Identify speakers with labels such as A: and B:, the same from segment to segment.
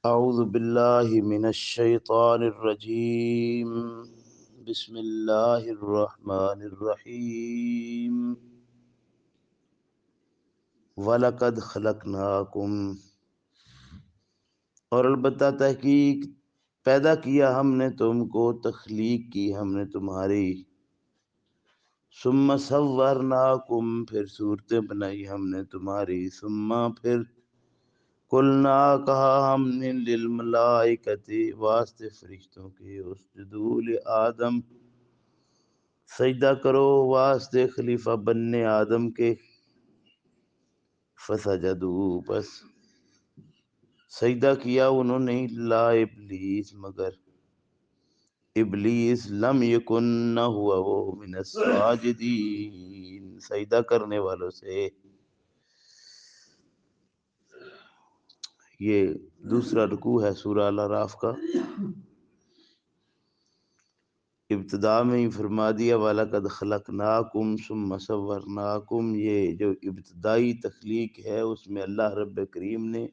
A: اعوذ باللہ من الشیطان الرجیم بسم اللہ الرحمن الرحیم وَلَقَدْ خَلَقْنَاكُمْ، اور البتہ تحقیق پیدا کیا ہم نے تم کو، تخلیق کی ہم نے تمہاری، ثم صورناکم، پھر صورتیں بنائی ہم نے تمہاری، ثم پھر قلنا کہا ہم نے للملائکۃ، واسطے فرشتوں کے، اسجدوا لآدم، سجدہ کرو واسطے خلیفہ بننے آدم کے، فسجدوا، بس سجدہ کیا انہوں نے، لا ابلیس، مگر ابلیس، لم یکن، نہ ہوا وہ، من الساجدین، سجدہ کرنے والوں سے۔ یہ دوسرا رکوع ہے سورہ الاعراف کا۔ ابتدا میں ہی فرما دیا وَلَقَدْ خَلَقْنَاكُمْ ثُمَّ صَوَّرْنَاكُمْ، یہ جو ابتدائی تخلیق ہے اس میں اللہ رب کریم نے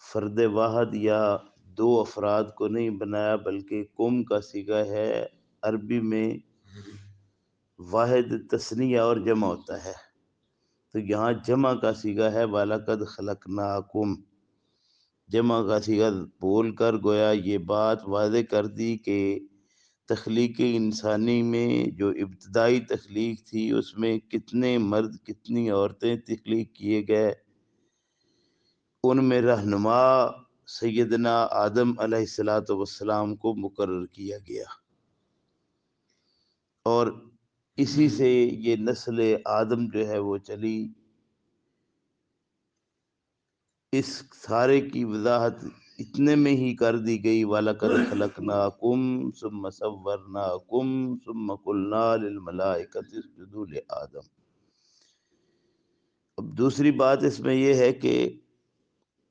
A: فرد واحد یا دو افراد کو نہیں بنایا، بلکہ کم کا صیغہ ہے، عربی میں واحد تثنیہ اور جمع ہوتا ہے، تو یہاں جمع کا صیغہ ہے وَلَقَدْ خَلَقْنَاكُمْ، جمع کا صیغہ بول کر گویا یہ بات واضح کر دی کہ تخلیق انسانی میں جو ابتدائی تخلیق تھی اس میں کتنے مرد کتنی عورتیں تخلیق کیے گئے، ان میں رہنما سیدنا آدم علیہ السلام کو مقرر کیا گیا، اور اسی سے یہ نسل آدم جو ہے وہ چلی۔ اس سارے کی وضاحت اتنے میں ہی کر دی گئی وَلَقَدْ خَلَقْنَاكُمْ ثُمَّ صَوَّرْنَاكُمْ ثُمَّ قُلْنَا لِلْمَلَائِكَةِ اسْجُدُوا لِآدَمَ۔ اب دوسری بات اس میں یہ ہے کہ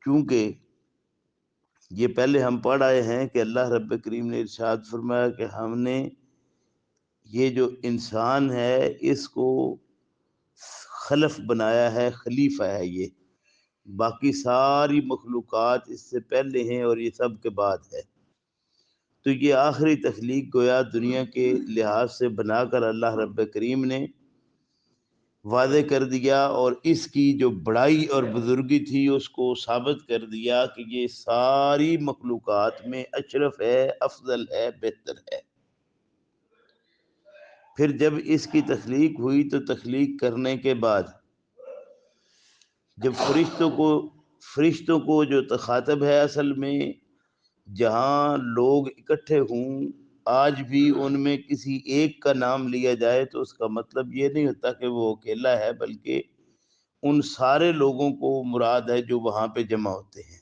A: کیونکہ یہ پہلے ہم پڑھ آئے ہیں کہ اللہ رب کریم نے ارشاد فرمایا کہ ہم نے یہ جو انسان ہے اس کو خلف بنایا ہے، خلیفہ ہے، یہ باقی ساری مخلوقات اس سے پہلے ہیں اور یہ سب کے بعد ہے، تو یہ آخری تخلیق گویا دنیا کے لحاظ سے بنا کر اللہ رب کریم نے واضح کر دیا، اور اس کی جو بڑائی اور بزرگی تھی اس کو ثابت کر دیا کہ یہ ساری مخلوقات میں اشرف ہے، افضل ہے، بہتر ہے۔ پھر جب اس کی تخلیق ہوئی تو تخلیق کرنے کے بعد جب فرشتوں کو جو تخاطب ہے اصل میں، جہاں لوگ اکٹھے ہوں، آج بھی ان میں کسی ایک کا نام لیا جائے تو اس کا مطلب یہ نہیں ہوتا کہ وہ اکیلا ہے، بلکہ ان سارے لوگوں کو مراد ہے جو وہاں پہ جمع ہوتے ہیں۔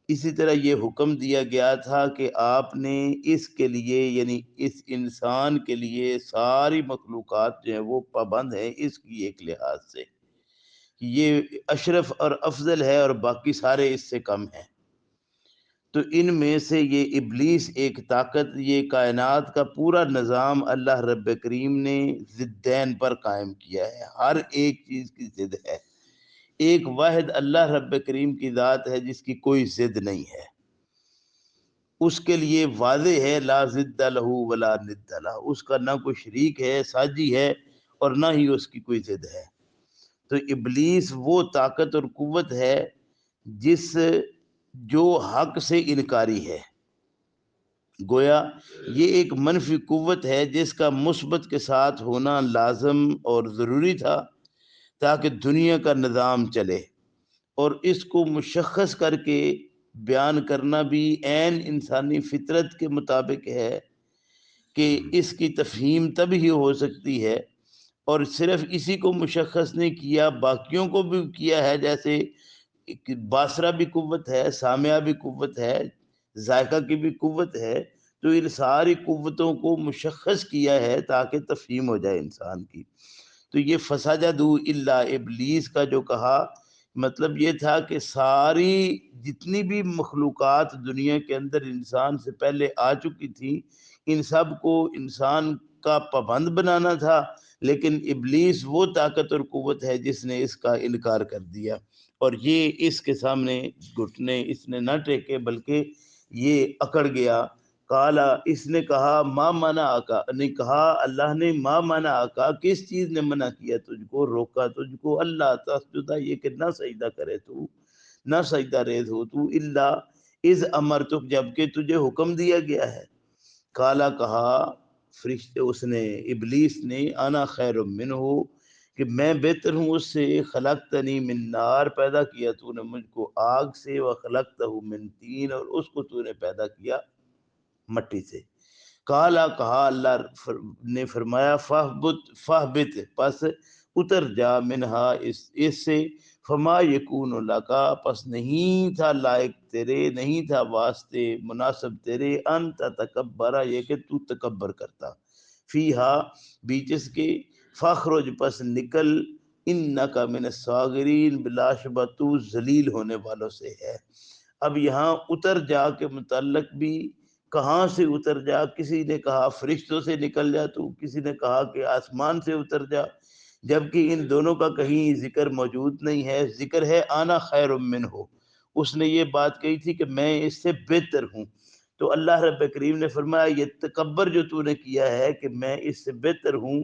A: اسی طرح یہ حکم دیا گیا تھا کہ آپ نے اس کے لیے، یعنی اس انسان کے لیے، ساری مخلوقات جو ہیں وہ پابند ہیں اس کی ایک لحاظ سے، یہ اشرف اور افضل ہے اور باقی سارے اس سے کم ہیں، تو ان میں سے یہ ابلیس ایک طاقت، یہ کائنات کا پورا نظام اللہ رب کریم نے ضدین پر قائم کیا ہے، ہر ایک چیز کی ضد ہے، ایک واحد اللہ رب کریم کی ذات ہے جس کی کوئی ضد نہیں ہے، اس کے لیے واضح ہے لا ضد لہ ولا ند لہ، اس کا نہ کوئی شریک ہے، ساجی ہے، اور نہ ہی اس کی کوئی ضد ہے۔ تو ابلیس وہ طاقت اور قوت ہے جو حق سے انکاری ہے، گویا یہ ایک منفی قوت ہے جس کا مثبت کے ساتھ ہونا لازم اور ضروری تھا تاکہ دنیا کا نظام چلے، اور اس کو مشخص کر کے بیان کرنا بھی عین انسانی فطرت کے مطابق ہے کہ اس کی تفہیم تب ہی ہو سکتی ہے، اور صرف اسی کو مشخص نہیں کیا، باقیوں کو بھی کیا ہے، جیسے باصرہ بھی قوت ہے، سامعہ بھی قوت ہے، ذائقہ کی بھی قوت ہے، تو ان ساری قوتوں کو مشخص کیا ہے تاکہ تفہیم ہو جائے انسان کی۔ تو یہ فسجدوا الا ابلیس کا جو کہا، مطلب یہ تھا کہ ساری جتنی بھی مخلوقات دنیا کے اندر انسان سے پہلے آ چکی تھی، ان سب کو انسان کا پابند بنانا تھا، لیکن ابلیس وہ طاقت اور قوت ہے جس نے اس کا انکار کر دیا، اور یہ اس کے سامنے گھٹنے اس نے نہ ٹیکے بلکہ یہ اکڑ گیا۔ کالا، اس نے کہا، ما منع آکا، نے کہا اللہ نے، ما منع آکا، کس چیز نے منع کیا تجھ کو، روکا تجھ کو، اللہ تسجدہ، یہ کہ نہ سجدہ کرے تو، نہ سجدہ ریز ہو تو، اللہ اذ امرتک، جبکہ تجھے حکم دیا گیا ہے۔ کالا، کہا فرشتے، اس نے، ابلیس نے، انا خیر منہ، کہ میں بہتر ہوں اس سے، خلقتنی من نار، پیدا کیا تو نے مجھ کو آگ سے، وخلقتہ من طین، اور اس کو تو نے پیدا کیا مٹی سے۔ کالا، کہا اللہ نے فرمایا، فہبت، پس اتر جا، منہا، اس سے، فما یکون لکا، پس نہیں تھا لائق تیرے، نہیں تھا واسطے مناسب تیرے، ان تتکبر، یہ کہ تو تکبر کرتا، فیہا، بیچ اس کے، فخرج، پس نکل، انکا من الصاغرین، بلا شبہ تو ذلیل ہونے والوں سے ہے۔ اب یہاں اتر جا کے متعلق بھی، کہاں سے اتر جا، کسی نے کہا فرشتوں سے نکل جا تو، کسی نے کہا کہ آسمان سے اتر جا، جبکہ ان دونوں کا کہیں ذکر موجود نہیں ہے۔ ذکر ہے آنا خیر منہ، اس نے یہ بات کہی تھی کہ میں اس سے بہتر ہوں، تو اللہ رب کریم نے فرمایا یہ تکبر جو تو نے کیا ہے کہ میں اس سے بہتر ہوں،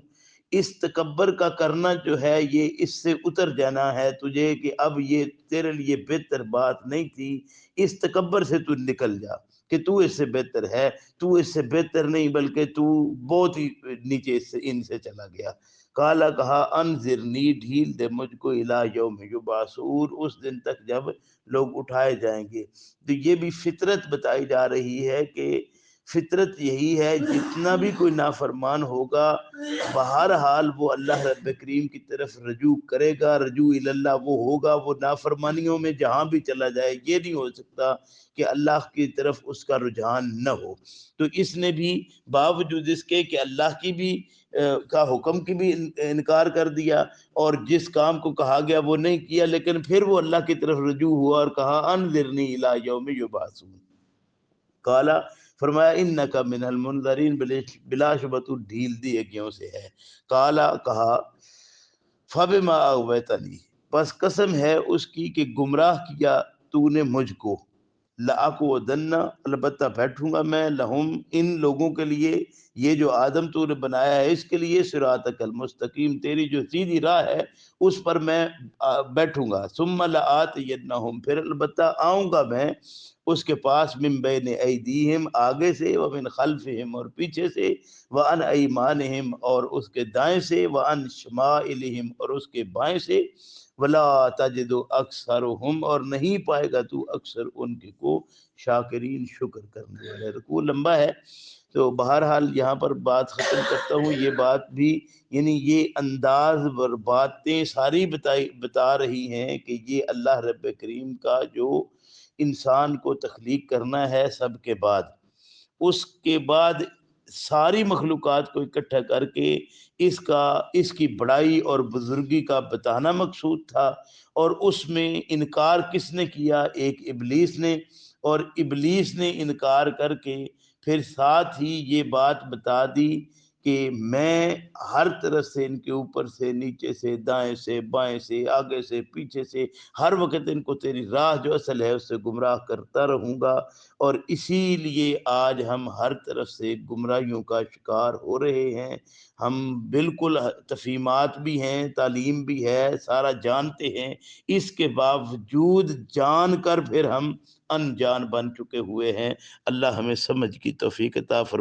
A: اس تکبر کا کرنا جو ہے یہ اس سے اتر جانا ہے تجھے، کہ اب یہ تیرے لیے بہتر بات نہیں تھی، اس تکبر سے تو نکل جا کہ تو اس سے بہتر ہے، تو اس سے بہتر نہیں بلکہ تو بہت ہی نیچے ان سے چلا گیا۔ کالا، کہا انذرنی، ڈھیل دے مجھ کو، الی یوم یبعثون، اس دن تک جب لوگ اٹھائے جائیں گے۔ تو یہ بھی فطرت بتائی جا رہی ہے کہ فطرت یہی ہے، جتنا بھی کوئی نافرمان ہوگا بہرحال وہ اللہ رب کریم کی طرف رجوع کرے گا، رجوع اللہ وہ ہوگا، وہ نافرمانیوں میں جہاں بھی چلا جائے، یہ نہیں ہو سکتا کہ اللہ کی طرف اس کا رجحان نہ ہو۔ تو اس نے بھی باوجود اس کے کہ اللہ کی بھی کا حکم کی بھی انکار کر دیا، اور جس کام کو کہا گیا وہ نہیں کیا، لیکن پھر وہ اللہ کی طرف رجوع ہوا اور کہا انذرنی الی یوم یبعثون۔ کالا، فرمایا انکا من المنذرین، بلا شبہ تو ڈھیل دیے گیوں سے ہے۔ کالا، کہا فبما اغویتنی، پس قسم ہے اس کی کہ گمراہ کیا تو نے مجھ کو، لأقعدن، البتہ بیٹھوں گا میں، لہم، ان لوگوں کے لیے، یہ جو آدم تو نے بنایا ہے اس کے لیے، صراطک المستقیم، تیری جو سیدھی راہ ہے اس پر میں بیٹھوں گا، ثم لآتینہم، پھر البتہ آؤں گا میں اس کے پاس، من بین ایدیہم، آگے سے، ومن خلفہم، اور پیچھے سے، وعن ایمانہم، اور اس کے دائیں سے، وعن شمائلہم، اور اس کے بائیں سے، ولا تجد اکثرہم، اور نہیں پائے گا تو اکثر ان کے کو، شاکرین، شکر کرنے والے۔ رکوع لمبا ہے تو بہرحال یہاں پر بات ختم کرتا ہوں۔ یہ بات بھی، یعنی یہ انداز اور باتیں ساری بتا رہی ہیں کہ یہ اللہ رب کریم کا جو انسان کو تخلیق کرنا ہے سب کے بعد، اس کے بعد ساری مخلوقات کو اکٹھا کر کے اس کی بڑائی اور بزرگی کا بتانا مقصود تھا، اور اس میں انکار کس نے کیا؟ ایک ابلیس نے، اور ابلیس نے انکار کر کے پھر ساتھ ہی یہ بات بتا دی کہ میں ہر طرف سے ان کے اوپر سے، نیچے سے، دائیں سے، بائیں سے، آگے سے، پیچھے سے، ہر وقت ان کو تیری راہ جو اصل ہے اس سے گمراہ کرتا رہوں گا، اور اسی لیے آج ہم ہر طرف سے گمراہیوں کا شکار ہو رہے ہیں۔ ہم بالکل تفہیمات بھی ہیں، تعلیم بھی ہے، سارا جانتے ہیں، اس کے باوجود جان کر پھر ہم انجان بن چکے ہوئے ہیں۔ اللہ ہمیں سمجھ کی توفیق عطا فرمائے۔